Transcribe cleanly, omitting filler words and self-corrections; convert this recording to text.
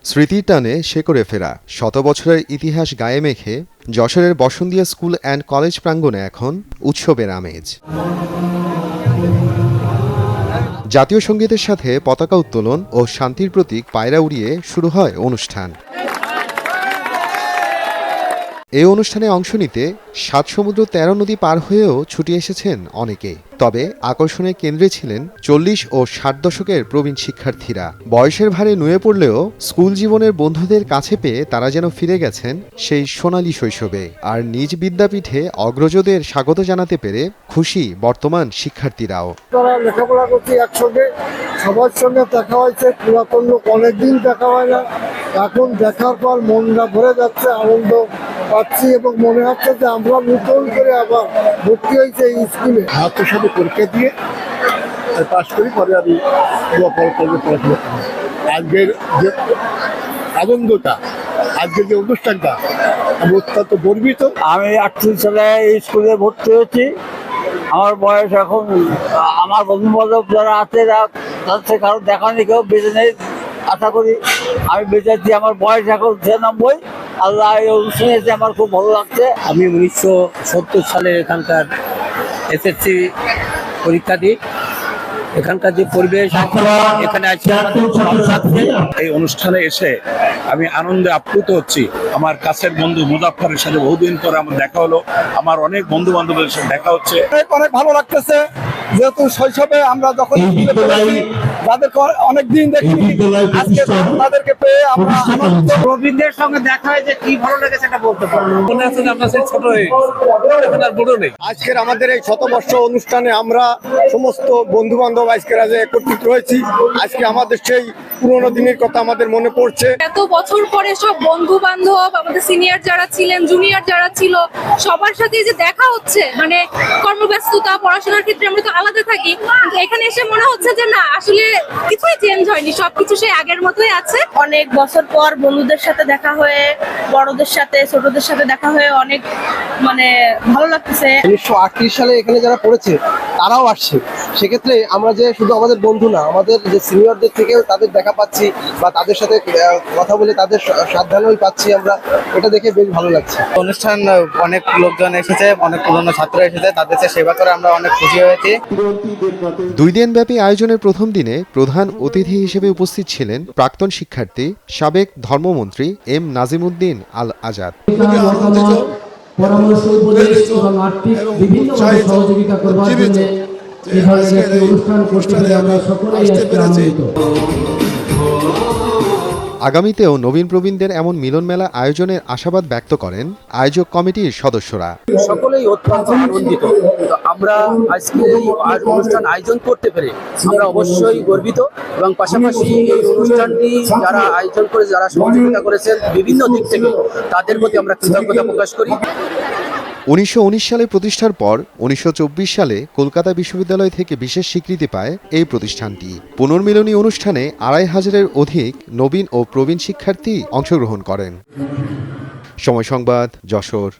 স্মৃতির টানে শেকড়ে ফেরা শত বছরের ইতিহাস গায়ে মেখে যশোরের বসন্তিয়া স্কুল অ্যান্ড কলেজ প্রাঙ্গণে এখন উৎসবের আমেজ। জাতীয় সঙ্গীতের সাথে পতাকা উত্তোলন ও শান্তির প্রতীক পায়রা উড়িয়ে শুরু হয় অনুষ্ঠান। এই অনুষ্ঠানে অংশ নিতে ৭ সমুদ্র ১৩ নদী পার হয়েও ছুটে এসেছেন অনেকে। তবে আকর্ষণের কেন্দ্রে ছিলেন ৪০ ও ৬০ দশকের প্রবীণ শিক্ষার্থীরা। বয়সের ভারে নুয়ে পড়লেও স্কুল জীবনের বন্ধুদের কাছে পেয়ে তারা যেন ফিরে গেছেন সেই সোনালী শৈশবে। আর নিজ বিদ্যাপীঠে অগ্রজদের স্বাগত জানাতে পেরে খুশি বর্তমান শিক্ষার্থীরাও। তারা লেখাপড়া করছে একসঙ্গে, সবার সঙ্গে দেখা হয়েছে, পুরাতন লোক অনেকদিন দেখা হয় না। এখন দেখার পর মনটা ভরে যাচ্ছে, আনন্দ পাচ্ছি এবং মনে হচ্ছে যে আমরা নতুন করে আবার ভর্তি হয়েছে এই স্কুলে। হাতের সাথে পরীক্ষা দিয়ে পাশ করি, পরে আমি পড়াশোনা করি। আজকের যে আনন্দটা, আজকের যে অনুষ্ঠানটা, আমি অত্যন্ত গর্বিত। আমি 38 সালে এই স্কুলে ভর্তি হয়েছি। আমার বয়স এখন, আমার বন্ধু বান্ধব যারা আছে তাদের কারো দেখা নেই, কেউ বেঁচে নেই। আশা করি আমি বেঁচে আছি। আমার বয়স এখন 96। আল্লাহ এই অনুষ্ঠানে এসে আমার খুব ভালো লাগছে। আমি 1970 সালে এখানকার এসএসসি পরীক্ষা দিই। এখানকার যে পরিবেশ, এখানে আছে এই অনুষ্ঠানে এসে আমি আনন্দে আপ্লুত হচ্ছি। আমার কাছের বন্ধু মুজাফফরের সাথে বহুদিন পরে আমার দেখা হলো। আমার অনেক বন্ধু বান্ধবের সাথে দেখা হচ্ছে। অনেক ভালো লাগতেছে, যেহেতু শৈশবে আমরা যখন যাদেরকে অনেকদিন দেখি, আজকে তাদেরকে পেয়ে আমরা আনন্দিত। প্রবীণদের সঙ্গে দেখা হয়েছে, কি ভালো লেগেছে সেটা বলতে পারবো। মনে আছে যে আমরা সেই ছোট হয়ে এখন আর বড় নেই। আজকের আমাদের এই শতবর্ষ অনুষ্ঠানে আমরা সমস্ত বন্ধু বান্ধব আজকের আজ একত্রিত হয়েছি। আজকে আমাদের সেই পুরোনো দিনের কথা আমাদের মনে পড়ছে। এত বছর পরে সব বন্ধু বান্ধব, আমাদের সিনিয়র যারা ছিলেন, জুনিয়র যারা ছিল, সবার সাথে যে দেখা হচ্ছে, মানে কর্মব্যস্ততা, পড়াশোনার ক্ষেত্রে আমরা তো আলাদা থাকি, কিন্তু এখানে এসে মনে হচ্ছে যে না, আসলে কিছুই চেঞ্জ হয়নি, সবকিছু সেই আগের মতোই আছে। অনেক বছর পর বন্ধুদের সাথে দেখা হয়ে, বড়দের সাথে ছোটদের সাথে দেখা হয়ে অনেক ভালো লাগতেছে। 1938 সালে এখানে যারা পড়েছে তারাও আসছে। সেক্ষেত্রে আমরা যে শুধু আমাদের বন্ধু না, আমাদের যে সিনিয়রদের থেকেও তাদের দেখা পাচ্ছি বা তাদের সাথে কথা বলে তাদের সাবধানই পাচ্ছি আমরা। এটা দেখে বেশ ভালো লাগছে। অনুষ্ঠান অনেক লোকজন এসেছে, অনেক পুরনো ছাত্র এসেছে, তাদের সেবা করে আমরা অনেক খুশি হয়েছি। 2 দিনব্যাপী আয়োজনের প্রথম দিনে প্রধান অতিথি হিসেবে উপস্থিত ছিলেন প্রাক্তন শিক্ষার্থী সাবেক ধর্মমন্ত্রী এম নাজিমুদ্দিন আল আজাদ। পরামর্শ, উপদেশ এবং আর্থিক বিভিন্ন সহযোগিতা করবার জন্য এই ধরনের একটি অনুষ্ঠান করতে পেরে আমরা সকলেই আনন্দিত। আগামীতেও নবীন প্রবীণদের এমন মিলন মেলা আয়োজনের আশাবাদ ব্যক্ত করেন আয়োজক কমিটির সদস্যরা। সকলেই অত্যন্ত আনন্দিত। আমরা আজকে এই অনুষ্ঠান আয়োজন করতে পেরে আমরা অবশ্যই গর্বিত, এবং পাশাপাশি এই অনুষ্ঠানটি যারা আয়োজন করে, যারা সহযোগিতা করেছেন বিভিন্ন দিক থেকে, তাদের প্রতি আমরা কৃতজ্ঞতা প্রকাশ করি। 1919 সালে প্রতিষ্ঠার পর 1924 সালে কলকাতা বিশ্ববিদ্যালয় থেকে বিশেষ স্বীকৃতি পায় এই প্রতিষ্ঠানটি। পুনর্মিলনী অনুষ্ঠানে 2500-এর অধিক নবীন ও প্রবীণ শিক্ষার্থী অংশগ্রহণ করেন। সময় সংবাদ, যশোর।